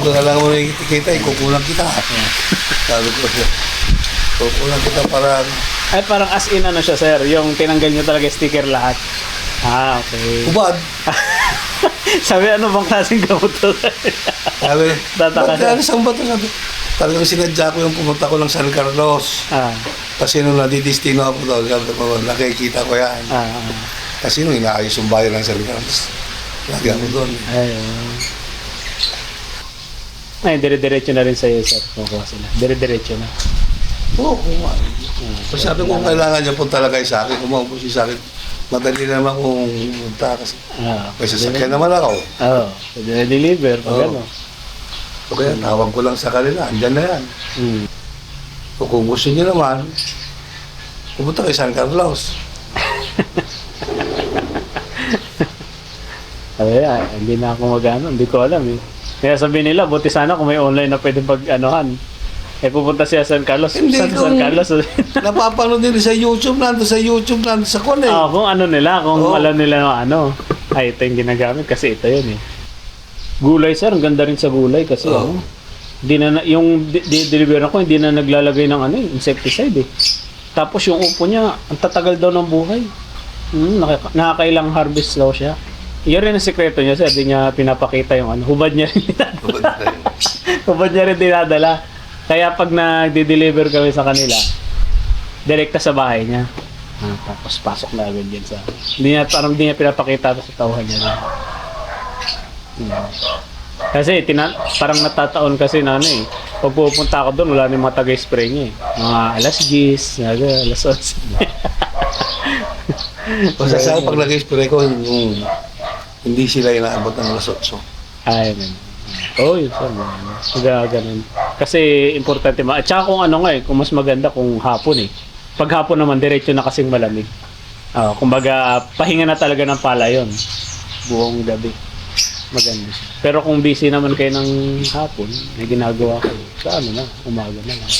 ko na lang mo nakikita, kukulang kita. Sabi ko, kukulang kita para... Ay, parang as in ano siya, sir, yung tinanggal nyo talaga sticker lahat. Ah, okay. Ubad. Sabi, ano bang klaseng gamot to? Sabi, Tataka siya. saan ba ito? Sabi, talagang sinadya ko yung pumunta ko ng San Carlos. Ah, Kasi nung nadidistino ako doon, sabi ko, nakikita ko yan. Kasi nung inaayos yung bayan ng San Carlos, lagi ako doon. Ay, dire-diretso na rin sa'yo, sir. Kukuha sila. Dire-diretso na. Oo, kumain. Kasi sabi ko, kailangan niya po talaga sa akin. Kumain po siya sa akin. Madali naman kung punta kasi. May sasakyan naman ako. Oo. Deliver. Pag ano. So kaya tawag ko lang sa kanila. Andyan na yan. So kung gusto niyo naman, pumunta kay San Carlos. Ay, hindi na ako mag-ano. Hindi ko alam eh. Kaya sabihin nila, buti sana kung may online na pwede pag-anohan. Eh, pupunta siya sa San Carlos. Hindi, San Carlos. Napapanood nila sa YouTube, nando sa kwan eh. Kung ano nila, kung alam nila ano. Ay, ito yung ginagamit kasi ito yun eh. Gulay, sir. Ang ganda rin sa gulay kasi ano. Hindi na, yung deliver ko, hindi na naglalagay ng ano, insecticide eh. Tapos yung upo niya, ang tatagal daw ng buhay. Nakakailang harvest daw siya. Yan rin ang sekreto niya, sir. Hindi niya pinapakita yung ano. Hubad niya rin dinadala. Hubad niya rin dinadala. Kaya pag nagde-deliver kami sa kanila, direkta sa bahay niya. Tapos pasok na agad yan sa... Parang hindi niya pinapakita sa tauhan niya. Kasi parang natataon kasi na ano eh. Pag pupunta ako doon, wala na yung mga taga-spray niya eh. Mga alas 10, alas 11. Kasi sa pag nag-spray ko, hindi sila inaabot ng alas 8. Ay, man. Oh, yun sir. Ganun. Kasi importante At saka kung ano nga eh, kung mas maganda kung hapon eh. Pag hapon naman, diretso na kasing malamig. Kumbaga, pahinga na talaga ng pala yun. Buong gabi. Maganda siya. Pero kung busy naman kayo ng hapon, may ginagawa kayo. Sa ano na, umaga na lang.